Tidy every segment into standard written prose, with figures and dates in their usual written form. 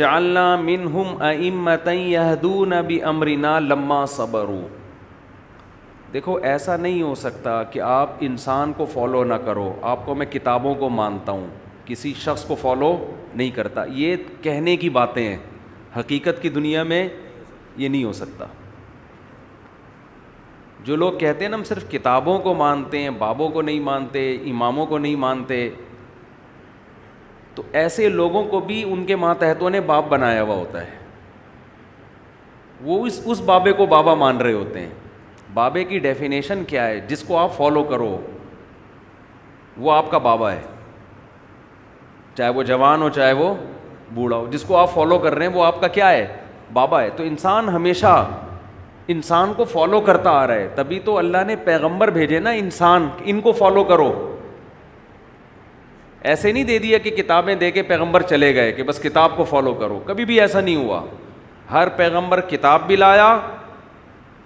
وَجَعَلْنَا مِنْهُمْ أَئِمَّةً يَهْدُونَ بِأَمْرِنَا لَمَّا صَبَرُوا. دیکھو ایسا نہیں ہو سکتا کہ آپ انسان کو فالو نہ کرو. آپ کو میں کتابوں کو مانتا ہوں, کسی شخص کو فالو نہیں کرتا. یہ کہنے کی باتیں ہیں, حقیقت کی دنیا میں یہ نہیں ہو سکتا. جو لوگ کہتے ہیں نا ہم صرف کتابوں کو مانتے ہیں, بابوں کو نہیں مانتے, اماموں کو نہیں مانتے, تو ایسے لوگوں کو بھی ان کے ماتحتوں نے باپ بنایا ہوا ہوتا ہے. وہ اس بابے کو بابا مان رہے ہوتے ہیں. بابے کی ڈیفینیشن کیا ہے؟ جس کو آپ فالو کرو وہ آپ کا بابا ہے, چاہے وہ جوان ہو چاہے وہ بوڑھا ہو. جس کو آپ فالو کر رہے ہیں وہ آپ کا کیا ہے؟ بابا ہے. تو انسان ہمیشہ انسان کو فالو کرتا آ رہا ہے, تبھی تو اللہ نے پیغمبر بھیجے نا انسان, ان کو فالو کرو. ایسے نہیں دے دیا کہ کتابیں دے کے پیغمبر چلے گئے کہ بس کتاب کو فالو کرو. کبھی بھی ایسا نہیں ہوا. ہر پیغمبر کتاب بھی لایا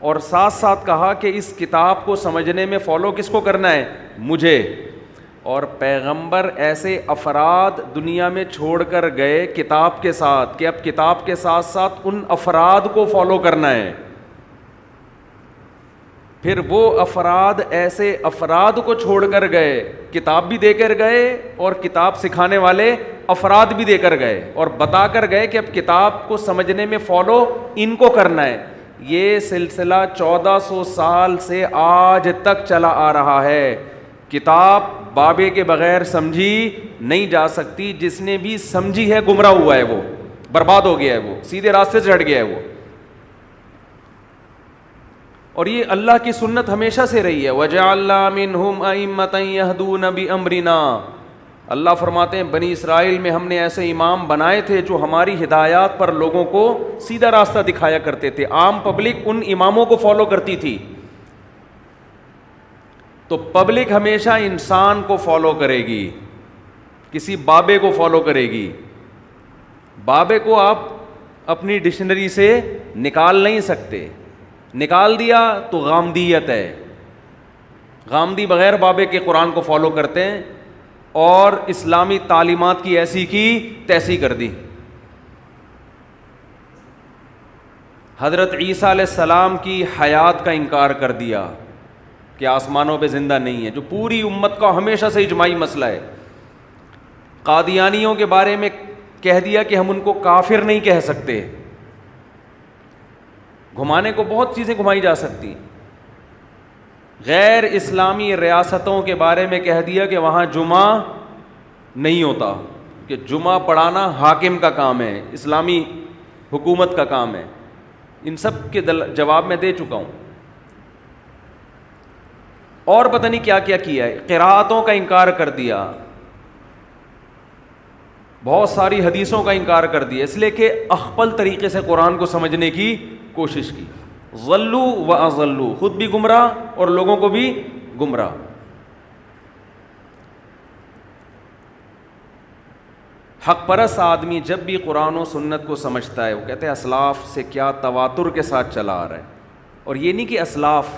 اور ساتھ ساتھ کہا کہ اس کتاب کو سمجھنے میں فالو کس کو کرنا ہے؟ مجھے. اور پیغمبر ایسے افراد دنیا میں چھوڑ کر گئے کتاب کے ساتھ کہ اب کتاب کے ساتھ ساتھ ان افراد کو فالو کرنا ہے. پھر وہ افراد ایسے افراد کو چھوڑ کر گئے, کتاب بھی دے کر گئے اور کتاب سکھانے والے افراد بھی دے کر گئے اور بتا کر گئے کہ اب کتاب کو سمجھنے میں فالو ان کو کرنا ہے. یہ سلسلہ 1400 سال سے آج تک چلا آ رہا ہے. کتاب بابے کے بغیر سمجھی نہیں جا سکتی. جس نے بھی سمجھی ہے گمراہ ہوا ہے, وہ برباد ہو گیا ہے, وہ سیدھے راستے سے ہٹ گیا ہے وہ. اور یہ اللہ کی سنت ہمیشہ سے رہی ہے. وَجَعَلْنَا مِنْهُمْ أَئِمَّةً يَهْدُونَ بِأَمْرِنَا. اللہ فرماتے ہیں بنی اسرائیل میں ہم نے ایسے امام بنائے تھے جو ہماری ہدایات پر لوگوں کو سیدھا راستہ دکھایا کرتے تھے. عام پبلک ان اماموں کو فالو کرتی تھی. تو پبلک ہمیشہ انسان کو فالو کرے گی, کسی بابے کو فالو کرے گی. بابے کو آپ اپنی ڈکشنری سے نکال نہیں سکتے. نکال دیا تو غامدیت ہے. غامدی بغیر بابے کے قرآن کو فالو کرتے ہیں اور اسلامی تعلیمات کی ایسی کی تیسی کر دی. حضرت عیسیٰ علیہ السلام کی حیات کا انکار کر دیا کہ آسمانوں پہ زندہ نہیں ہے, جو پوری امت کا ہمیشہ سے اجماعی مسئلہ ہے. قادیانیوں کے بارے میں کہہ دیا کہ ہم ان کو کافر نہیں کہہ سکتے. گھمانے کو بہت چیزیں گھمائی جا سکتی. غیر اسلامی ریاستوں کے بارے میں کہہ دیا کہ وہاں جمعہ نہیں ہوتا, کہ جمعہ پڑھانا حاکم کا کام ہے, اسلامی حکومت کا کام ہے. ان سب کے جواب میں دے چکا ہوں. اور پتہ نہیں کیا کیا کیا ہے. قراءتوں کا انکار کر دیا, بہت ساری حدیثوں کا انکار کر دیا, اس لیے کہ اخپل طریقے سے قرآن کو سمجھنے کی کوشش کی. ضلوا واضلوا, خود بھی گمراہ اور لوگوں کو بھی گمراہ. حق پرست آدمی جب بھی قرآن و سنت کو سمجھتا ہے وہ کہتے ہیں اسلاف سے کیا تواتر کے ساتھ چلا آ رہا ہے. اور یہ نہیں کہ اسلاف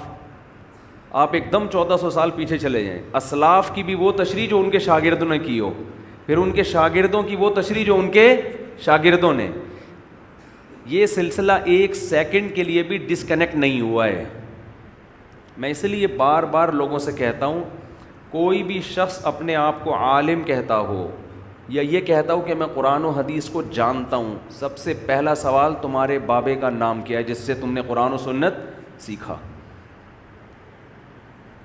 آپ ایک دم 1400 سال پیچھے چلے جائیں. اسلاف کی بھی وہ تشریح جو ان کے شاگردوں نے کی ہو, پھر ان کے شاگردوں کی وہ تشریح جو ان کے شاگردوں نے. یہ سلسلہ ایک سیکنڈ کے لیے بھی ڈسکنیکٹ نہیں ہوا ہے. میں اس لیے بار بار لوگوں سے کہتا ہوں, کوئی بھی شخص اپنے آپ کو عالم کہتا ہو یا یہ کہتا ہو کہ میں قرآن و حدیث کو جانتا ہوں, سب سے پہلا سوال تمہارے بابے کا نام کیا ہے جس سے تم نے قرآن و سنت سیکھا.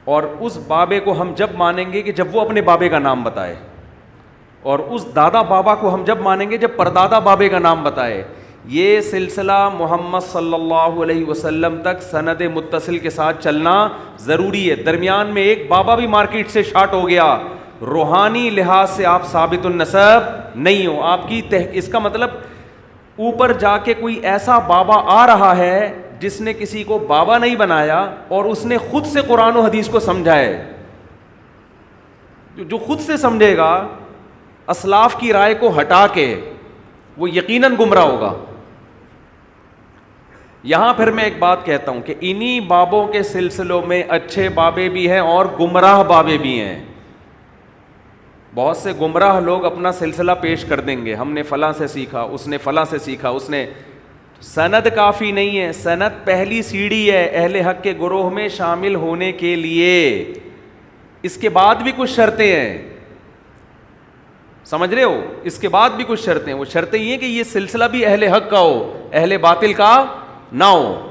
اور اس بابے کو ہم جب مانیں گے کہ جب وہ اپنے بابے کا نام بتائے, اور اس دادا بابا کو ہم جب مانیں گے جب پردادا بابے کا نام بتائے. یہ سلسلہ محمد صلی اللہ علیہ وسلم تک سند متصل کے ساتھ چلنا ضروری ہے. درمیان میں ایک بابا بھی مارکیٹ سے شارٹ ہو گیا, روحانی لحاظ سے آپ ثابت النسب نہیں ہو. آپ کی اس کا مطلب اوپر جا کے کوئی ایسا بابا آ رہا ہے جس نے کسی کو بابا نہیں بنایا اور اس نے خود سے قرآن و حدیث کو سمجھا ہے. جو خود سے سمجھے گا اسلاف کی رائے کو ہٹا کے وہ یقیناً گمراہ ہوگا. یہاں پھر میں ایک بات کہتا ہوں کہ انہی بابوں کے سلسلوں میں اچھے بابے بھی ہیں اور گمراہ بابے بھی ہیں. بہت سے گمراہ لوگ اپنا سلسلہ پیش کر دیں گے، ہم نے فلاں سے سیکھا، اس نے فلاں سے سیکھا، اس نے. سند کافی نہیں ہے، سند پہلی سیڑھی ہے اہل حق کے گروہ میں شامل ہونے کے لیے. اس کے بعد بھی کچھ شرطیں ہیں، سمجھ رہے ہو؟ اس کے بعد بھی کچھ شرطیں. وہ شرطیں یہ ہیں کہ یہ سلسلہ بھی اہل حق کا ہو، اہل باطل کا نہ ہو،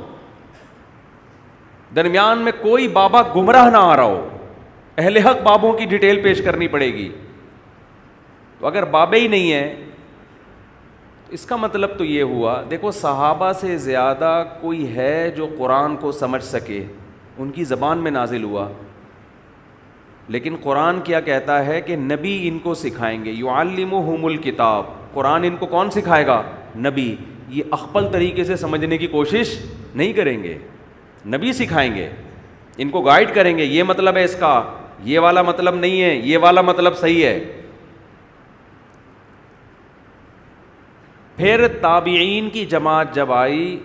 درمیان میں کوئی بابا گمراہ نہ آ رہا ہو. اہل حق بابوں کی ڈیٹیل پیش کرنی پڑے گی. تو اگر بابے ہی نہیں ہیں، اس کا مطلب تو یہ ہوا، دیکھو صحابہ سے زیادہ کوئی ہے جو قرآن کو سمجھ سکے، ان کی زبان میں نازل ہوا. لیکن قرآن کیا کہتا ہے کہ نبی ان کو سکھائیں گے. یعلمہم الکتاب، قرآن ان کو کون سکھائے گا؟ نبی. یہ اخپل طریقے سے سمجھنے کی کوشش نہیں کریں گے، نبی سکھائیں گے، ان کو گائیڈ کریں گے. یہ مطلب ہے اس کا، یہ والا مطلب نہیں ہے، یہ والا مطلب صحیح ہے. پھر تابعین کی جماعت جب آئی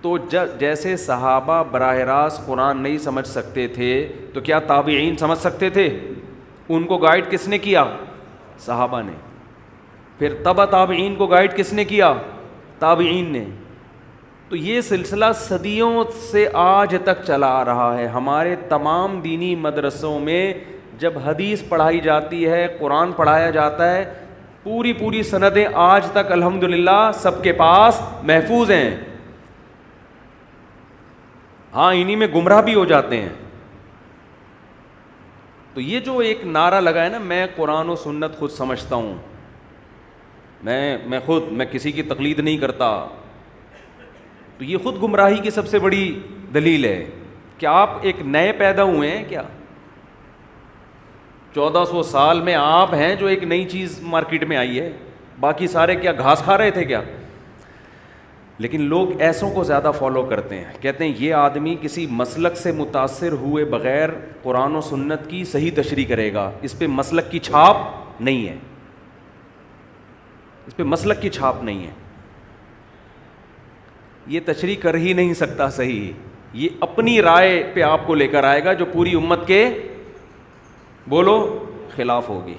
تو جیسے صحابہ براہ راست قرآن نہیں سمجھ سکتے تھے تو کیا تابعین سمجھ سکتے تھے؟ ان کو گائیڈ کس نے کیا؟ صحابہ نے. پھر تبع تابعین کو گائیڈ کس نے کیا؟ تابعین نے. تو یہ سلسلہ صدیوں سے آج تک چلا آ رہا ہے. ہمارے تمام دینی مدرسوں میں جب حدیث پڑھائی جاتی ہے، قرآن پڑھایا جاتا ہے، پوری سندیں آج تک الحمدللہ سب کے پاس محفوظ ہیں. ہاں انہی میں گمراہ بھی ہو جاتے ہیں. تو یہ جو ایک نعرہ لگا ہے نا، میں قرآن و سنت خود سمجھتا ہوں، میں کسی کی تقلید نہیں کرتا، تو یہ خود گمراہی کی سب سے بڑی دلیل ہے. کہ آپ ایک نئے پیدا ہوئے ہیں کیا؟ 1400 سال میں آپ ہیں جو ایک نئی چیز مارکیٹ میں آئی ہے، باقی سارے کیا گھاس کھا رہے تھے کیا؟ لیکن لوگ ایسوں کو زیادہ فالو کرتے ہیں، کہتے ہیں یہ آدمی کسی مسلک سے متاثر ہوئے بغیر قرآن و سنت کی صحیح تشریح کرے گا، اس پہ مسلک کی چھاپ نہیں ہے، اس پہ مسلک کی چھاپ نہیں ہے، یہ تشریح کر ہی نہیں سکتا صحیح، یہ اپنی رائے پہ آپ کو لے کر آئے گا جو پوری امت کے بولو خلاف ہوگی.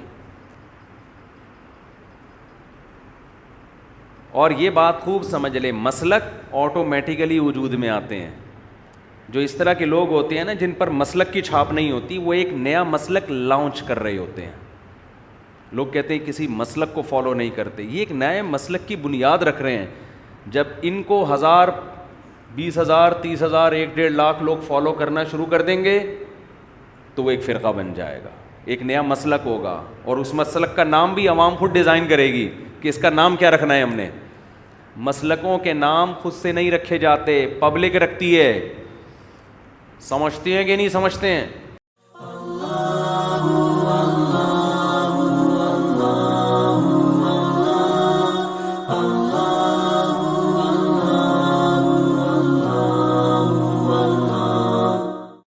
اور یہ بات خوب سمجھ لیں، مسلک آٹومیٹیکلی وجود میں آتے ہیں. جو اس طرح کے لوگ ہوتے ہیں نا جن پر مسلک کی چھاپ نہیں ہوتی، وہ ایک نیا مسلک لانچ کر رہے ہوتے ہیں. لوگ کہتے ہیں کسی مسلک کو فالو نہیں کرتے، یہ ایک نئے مسلک کی بنیاد رکھ رہے ہیں. جب ان کو 1000 20,000 30,000 1.5 لاکھ لوگ فالو کرنا شروع کر دیں گے تو وہ ایک فرقہ بن جائے گا، ایک نیا مسلک ہوگا. اور اس مسلک کا نام بھی عوام خود ڈیزائن کرے گی کہ اس کا نام کیا رکھنا ہے. ہم نے مسلکوں کے نام خود سے نہیں رکھے جاتے، پبلک رکھتی ہے. سمجھتے ہیں کہ نہیں سمجھتے ہیں؟